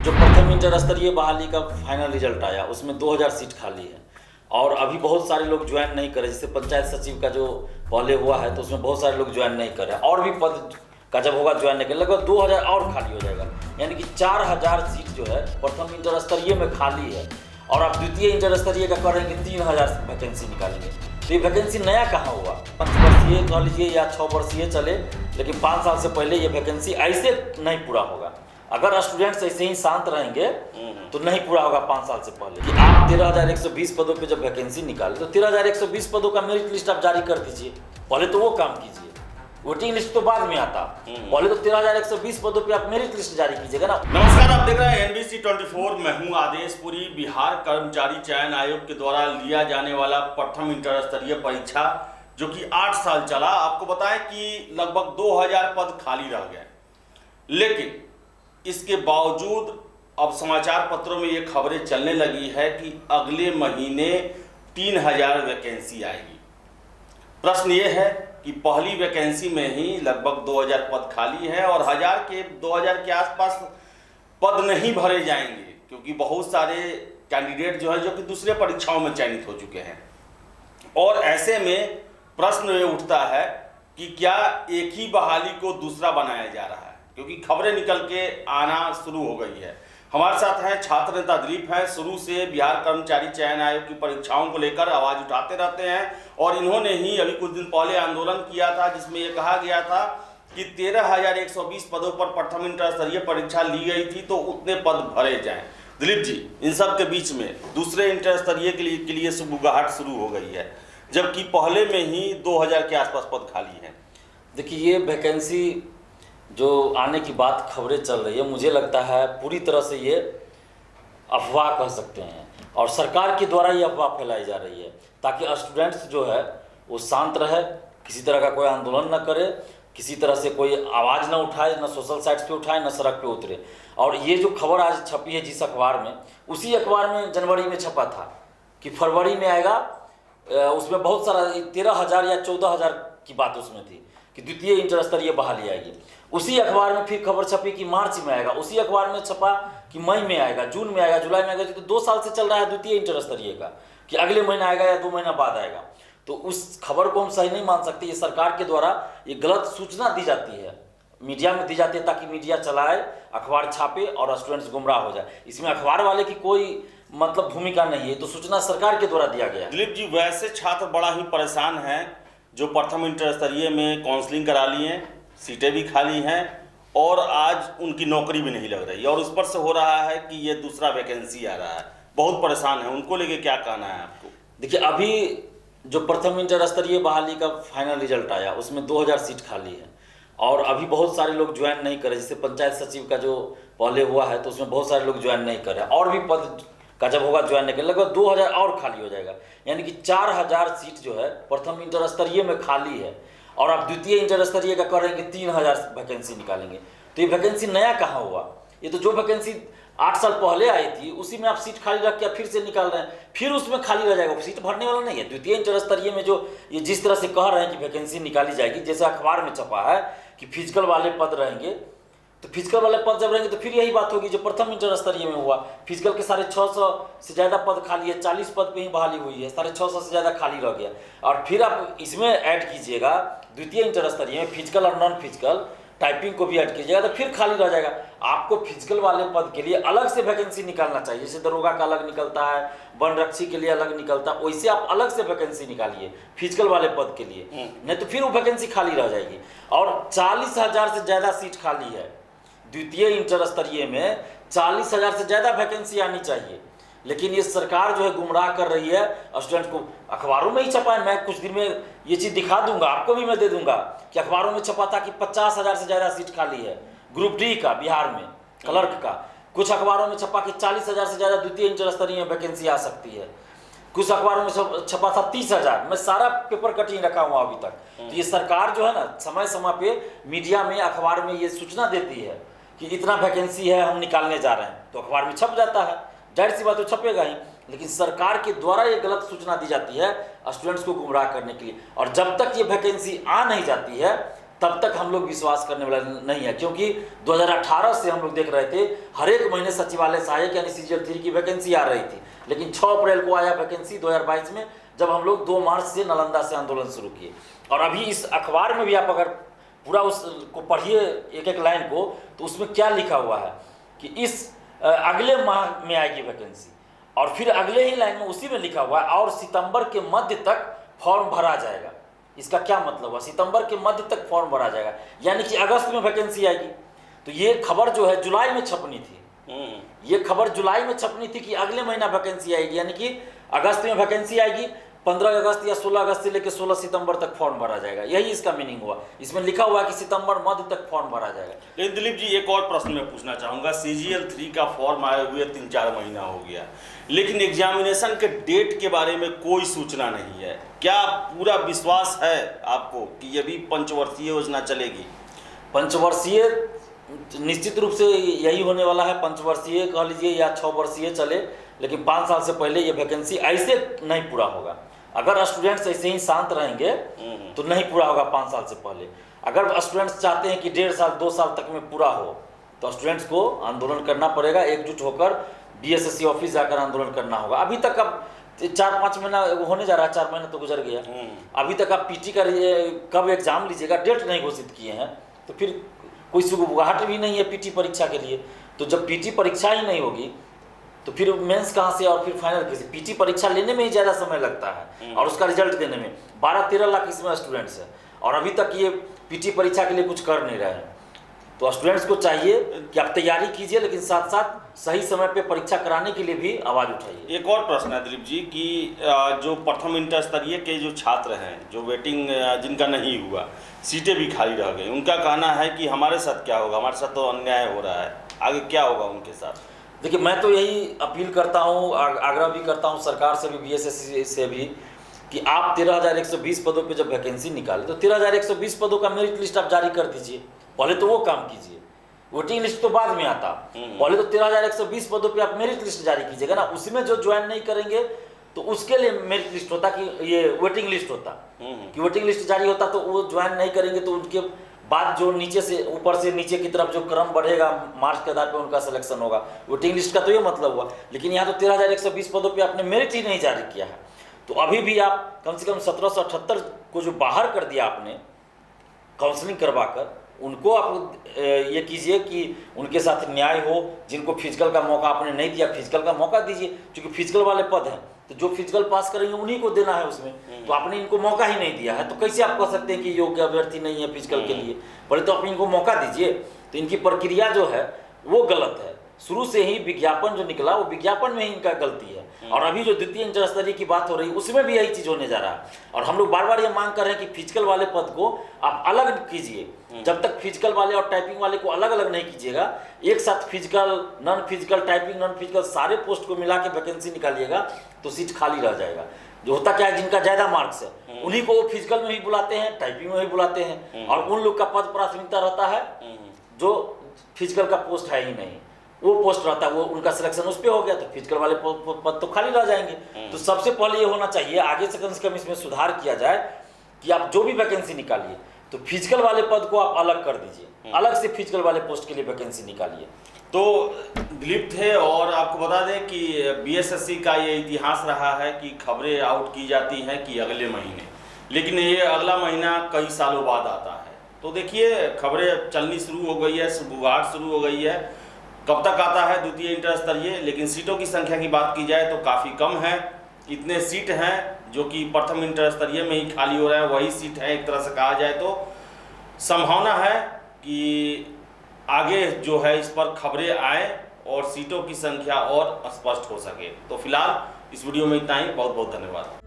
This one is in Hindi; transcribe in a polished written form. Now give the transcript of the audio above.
जो प्रथम इंटर स्तरीय बहाली का फाइनल रिजल्ट आया उसमें 2000 सीट खाली है और अभी बहुत सारे लोग ज्वाइन नहीं करे। जैसे पंचायत सचिव का जो पहले हुआ है तो उसमें बहुत सारे लोग ज्वाइन नहीं करे और भी पद का जब होगा ज्वाइन नहीं करे, लगभग 2000 और खाली हो जाएगा। यानी कि 4000 सीट जो है प्रथम इंटर स्तरीय में खाली है और आप द्वितीय इंटर स्तरीय का करेंगे 3000 वैकेंसी निकालेंगे। तो ये वैकेंसी नया कहाँ हुआ? 5 वर्षीय कह लीजिए या 6 वर्षीय चले, लेकिन 5 साल से पहले ये वैकेंसी ऐसे नहीं पूरा होगा। अगर स्टूडेंट्स ऐसे ही शांत रहेंगे तो नहीं पूरा होगा 5 साल से पहले। कि आप 13120 पदों पे जब वैकेंसी निकाले तो 13120 पदों का मेरिट लिस्ट आप जारी कर दीजिए। पहले तो वो काम कीजिए, वोटिंग लिस्ट तो बाद में आता। पहले तो 13120 पदों पे आप मेरिट लिस्ट जारी कीजिएगा ना। नमस्कार, आप देख रहे हैं NBC 24। मैं हूं आदेश पुरी। बिहार कर्मचारी चयन आयोग के द्वारा लिया जाने वाला प्रथम इंटर स्तरीय परीक्षा जो कि 8 साल चला, आपको बताएं कि लगभग 2000 पद खाली रह गए। लेकिन इसके बावजूद अब समाचार पत्रों में ये खबरें चलने लगी है कि अगले महीने 3000 वैकेंसी आएगी। प्रश्न ये है कि पहली वैकेंसी में ही लगभग 2000 पद खाली है और 2000 के आसपास पद नहीं भरे जाएंगे, क्योंकि बहुत सारे कैंडिडेट जो है जो कि दूसरे परीक्षाओं में चयनित हो चुके हैं। और ऐसे में प्रश्न ये उठता है कि क्या एक ही बहाली को दूसरा बनाया जा रहा है, क्योंकि खबरें निकल के आना शुरू हो गई है। हमारे साथ हैं छात्र नेता दिलीप हैं, शुरू से बिहार कर्मचारी चयन आयोग की परीक्षाओं को लेकर आवाज उठाते रहते हैं और इन्होंने ही अभी कुछ दिन पहले आंदोलन किया था जिसमें यह कहा गया था कि 13120 पदों पर प्रथम इंटर स्तरीय परीक्षा ली गई थी तो उतने पद भरे जाएं। दिलीप जी, इन सब के बीच में दूसरे इंटर स्तरीय के लिए सुबुगाहट शुरू हो गई है, जबकि पहले में ही 2000 के आसपास पद खाली हैं। देखिए, ये वैकेंसी जो आने की बात खबरें चल रही है, मुझे लगता है पूरी तरह से ये अफवाह कह सकते हैं और सरकार के द्वारा ये अफवाह फैलाई जा रही है ताकि स्टूडेंट्स जो है वो शांत रहे, किसी तरह का कोई आंदोलन न करे, किसी तरह से कोई आवाज़ न उठाए, न सोशल साइट्स पे उठाए, न सड़क पे उतरे। और ये जो खबर आज छपी है जिस अखबार में, उसी अखबार में जनवरी में छपा था कि फरवरी में आएगा। उसमें बहुत सारा 13000 या 14000 की बात उसमें थी कि द्वितीय इंटर स्तरीय बहाली आएगी। उसी अखबार में फिर खबर छपी कि मार्च में आएगा, उसी अखबार में छपा कि मई में आएगा, जून में आएगा, जुलाई में आएगा। तो 2 साल से चल रहा है द्वितीय इंटर स्तरीय का कि अगले महीना आएगा या 2 महीना बाद आएगा। तो उस खबर को हम सही नहीं मान सकते। ये सरकार के द्वारा ये गलत सूचना दी जाती है, मीडिया में दी जाती है ताकि मीडिया चलाए, अखबार छापे और स्टूडेंट्स गुमराह हो जाए। इसमें अखबार वाले की कोई मतलब भूमिका नहीं है, तो सूचना सरकार के द्वारा दिया गया। दिलीप जी, वैसे छात्र बड़ा ही परेशान हैं जो प्रथम इंटर स्तरीय में काउंसलिंग करा लिए हैं, सीटें भी खाली हैं और आज उनकी नौकरी भी नहीं लग रही और उस पर से हो रहा है कि ये दूसरा वैकेंसी आ रहा है। बहुत परेशान है, उनको लेके क्या कहना है आपको? देखिए, अभी जो प्रथम इंटर स्तरीय बहाली का फाइनल रिजल्ट आया उसमें 2000 सीट खाली है और अभी बहुत सारे लोग ज्वाइन नहीं करे। जैसे पंचायत सचिव का जो पहले हुआ है तो उसमें बहुत सारे लोग ज्वाइन नहीं करे और भी पद का जब होगा ज्वाइन नहीं करे, लगभग 2000 और खाली हो जाएगा। यानी कि 4000 सीट जो है प्रथम इंटर स्तरीय में खाली है और आप द्वितीय इंटर स्तरीय का करेंगे 3000 वैकेंसी निकालेंगे। तो ये वैकेंसी नया कहाँ हुआ? ये तो जो वैकेंसी 8 साल पहले आई थी उसी में आप सीट खाली रख के फिर से निकाल रहे हैं, फिर उसमें खाली रह जाएगा, सीट भरने वाला नहीं है। द्वितीय इंटर स्तरीय में जो ये जिस तरह से कह रहे हैं कि वैकेंसी निकाली जाएगी, जैसे अखबार में छपा है कि फिजिकल वाले पद रहेंगे, तो फिजिकल वाले पद जब रहेंगे तो फिर यही बात होगी जो प्रथम इंटर स्तरीय में हुआ। फिजिकल के 650 से ज़्यादा पद खाली है, 40 पद पे ही बहाली हुई है, 650 से ज़्यादा खाली रह गया। और फिर आप इसमें ऐड कीजिएगा द्वितीय इंटर स्तरीय में फिजिकल और नॉन फिजिकल टाइपिंग को भी ऐड कीजिएगा तो फिर खाली रह जाएगा। आपको फिजिकल वाले पद के लिए अलग से वैकेंसी निकालना चाहिए, जैसे दरोगा का अलग निकलता है, वन रक्षी के लिए अलग निकलता है, वैसे आप अलग से वैकेंसी निकालिए फिजिकल वाले पद के लिए, नहीं तो फिर वो वैकेंसी खाली रह जाएगी। और 40000 से ज़्यादा सीट खाली है द्वितीय इंटर स्तरीय में, 40000 से ज़्यादा वैकेंसी आनी चाहिए। लेकिन ये सरकार जो है गुमराह कर रही है स्टूडेंट को। अखबारों में ही छपा है, मैं कुछ दिन में ये चीज़ दिखा दूंगा, आपको भी मैं दे दूंगा कि अखबारों में छपा था कि 50000 से ज़्यादा सीट खाली है ग्रुप डी का बिहार में, क्लर्क का। कुछ अखबारों में छपा कि 40000 से ज़्यादा द्वितीय इंटर स्तरीय में वैकेंसी आ सकती है। कुछ अखबारों में छपा था 30000। मैं सारा पेपर कटिंग रखा हुआ अभी तक। तो ये सरकार जो है ना समय समय पे मीडिया में, अखबार में ये सूचना देती है कि इतना वैकेंसी है, हम निकालने जा रहे हैं, तो अखबार में छप जाता है, जाहिर सी बात तो छपेगा ही। लेकिन सरकार के द्वारा ये गलत सूचना दी जाती है स्टूडेंट्स को गुमराह करने के लिए। और जब तक ये वैकेंसी आ नहीं जाती है तब तक हम लोग विश्वास करने वाला नहीं है, क्योंकि 2018 से हम लोग देख रहे थे हर एक महीने सचिवालय सहायक यानी CGL 3 की वैकेंसी आ रही थी, लेकिन 6 अप्रैल को आया वैकेंसी 2022 में, जब हम लोग 2 मार्च से नालंदा से आंदोलन शुरू किए। और अभी इस अखबार में भी आप अगर पूरा उसको पढ़िए एक एक लाइन को, तो उसमें क्या लिखा हुआ है कि इस अगले माह में आएगी वैकेंसी, और फिर अगले ही लाइन में उसी में लिखा हुआ है और सितंबर के मध्य तक फॉर्म भरा जाएगा। इसका क्या मतलब हुआ? सितंबर के मध्य तक फॉर्म भरा जाएगा, यानी कि अगस्त में वैकेंसी आएगी। तो ये खबर जो है जुलाई में छपनी थी, ये खबर जुलाई में छपनी थी कि अगले महीना वैकेंसी आएगी, यानी कि अगस्त में वैकेंसी आएगी, 15 अगस्त या 16 अगस्त से लेकर 16 सितंबर तक फॉर्म भरा जाएगा। यही इसका मीनिंग हुआ। इसमें लिखा हुआ है कि सितंबर मध्य तक फॉर्म भरा जाएगा। लेकिन दिलीप जी, एक और प्रश्न मैं पूछना चाहूँगा। CGL 3 का फॉर्म आए हुए 3-4 महीना हो गया, लेकिन एग्जामिनेशन के डेट के बारे में कोई सूचना नहीं है। क्या पूरा विश्वास है आपको कि ये भी पंचवर्षीय योजना चलेगी? पंचवर्षीय निश्चित रूप से यही होने वाला है, पंचवर्षीय कह लीजिए या 6 वर्षीय चले, लेकिन 5 साल से पहले ये वैकेंसी ऐसे नहीं पूरा होगा। अगर स्टूडेंट्स ऐसे ही शांत रहेंगे तो नहीं पूरा होगा 5 साल से पहले। अगर स्टूडेंट्स चाहते हैं कि 1.5 साल 2 साल तक में पूरा हो, तो स्टूडेंट्स को आंदोलन करना पड़ेगा, एकजुट होकर BSSC ऑफिस जाकर आंदोलन करना होगा। अभी तक अब 4-5 महीना होने जा रहा है, 4 महीना तो गुजर गया, अभी तक आप PT का कब एग्जाम लीजिएगा डेट नहीं घोषित किए हैं, तो फिर कोई सुगबुगाहट भी नहीं है PT परीक्षा के लिए। तो जब PT परीक्षा ही नहीं होगी तो फिर मेंस कहाँ से और फिर फाइनल कैसे? PT परीक्षा लेने में ही ज़्यादा समय लगता है और उसका रिजल्ट देने में 12-13 लाख इसमें स्टूडेंट्स हैं, और अभी तक ये PT परीक्षा के लिए कुछ कर नहीं रहे हैं। तो स्टूडेंट्स को चाहिए कि आप तैयारी कीजिए, लेकिन साथ साथ सही समय पे परीक्षा कराने के लिए भी आवाज़ उठाइए। एक और प्रश्न है दिलीप जी कि जो प्रथम इंटर स्तरीय के जो छात्र हैं, जो वेटिंग जिनका नहीं हुआ, सीटें भी खाली रह गई, उनका कहना है कि हमारे साथ क्या होगा, हमारे साथ तो अन्याय हो रहा है, आगे क्या होगा उनके साथ? देखिए, मैं तो यही अपील करता हूँ, आग्रह भी करता हूँ सरकार से भी, BSSC से भी, कि आप 13,120 पदों पे जब वैकेंसी निकाले तो 13,120 पदों का मेरिट लिस्ट आप जारी कर दीजिए। पहले तो वो काम कीजिए, वोटिंग लिस्ट तो बाद में आता। पहले तो 13,120 पदों पे आप मेरिट लिस्ट जारी कीजिएगा ना, उसमें जो ज्वाइन नहीं करेंगे तो उसके लिए मेरिट लिस्ट होता कि ये वेटिंग लिस्ट होता, कि वेटिंग लिस्ट जारी होता, तो वो ज्वाइन नहीं करेंगे तो उनके बाद जो नीचे से ऊपर से नीचे की तरफ जो क्रम बढ़ेगा मार्क्स के आधार पर उनका सिलेक्शन होगा। वेटिंग लिस्ट का तो ये मतलब हुआ, लेकिन यहाँ तो 13,120 पदों पे आपने मेरिट ही नहीं जारी किया है। तो अभी भी आप कम से कम 1778 को जो बाहर कर दिया आपने काउंसलिंग करवाकर, उनको आप ये कीजिए कि उनके साथ न्याय हो। जिनको फिजिकल का मौका आपने नहीं दिया, फिजिकल का मौका दीजिए, क्योंकि फिजिकल वाले पद हैं तो जो फिजिकल पास करेंगे उन्हीं को देना है उसमें। तो आपने इनको मौका ही नहीं दिया है, तो कैसे आप कह सकते हैं कि योग्य अभ्यर्थी नहीं है फिजिकल के लिए? पहले तो आप इनको मौका दीजिए। तो इनकी प्रक्रिया जो है वो गलत है। शुरू से ही विज्ञापन जो निकला वो विज्ञापन में ही इनका गलती है, और अभी जो द्वितीय इंटर स्तरीय की बात हो रही है उसमें भी यही चीज़ होने जा रहा है। और हम लोग बार बार ये मांग कर रहे हैं कि फिजिकल वाले पद को आप अलग कीजिए। जब तक फिजिकल वाले और टाइपिंग वाले को अलग अलग नहीं कीजिएगा, एक साथ physical, non physical, typing, non physical सारे पोस्ट को मिला के वैकेंसी निकालिएगा तो सीट खाली रह जाएगा। जो होता क्या है, जिनका ज़्यादा मार्क्स है उन्हीं को वो फिजिकल में भी बुलाते हैं, टाइपिंग में भी बुलाते हैं, और उन लोग का पद प्राथमिकता रहता है जो फिजिकल का पोस्ट है ही नहीं, वो पोस्ट रहता है, वो उनका सिलेक्शन उस पर हो गया, तो फिजिकल वाले पद तो खाली रह जाएंगे। तो सबसे पहले ये होना चाहिए, आगे से कम इसमें सुधार किया जाए कि आप जो भी वैकेंसी निकालिए तो फिजिकल वाले पद को आप अलग कर दीजिए, अलग से फिजिकल वाले पोस्ट के लिए वैकेंसी निकालिए। तो दिलीप थे, और आपको बता दें कि BSSC का ये इतिहास रहा है कि खबरें आउट की जाती हैं कि अगले महीने, लेकिन ये अगला महीना कई सालों बाद आता है। तो देखिए, खबरें चलनी शुरू हो गई है, सुगबुगाहट शुरू हो गई है। कब तक आता है द्वितीय इंटर स्तरीय? लेकिन सीटों की संख्या की बात की जाए तो काफ़ी कम है। इतने सीट हैं जो कि प्रथम इंटर स्तरीय में ही खाली हो रहा है, वही सीट है एक तरह से कहा जाए तो। संभावना है कि आगे जो है इस पर खबरें आए और सीटों की संख्या और स्पष्ट हो सके। तो फिलहाल इस वीडियो में इतना ही। बहुत बहुत धन्यवाद।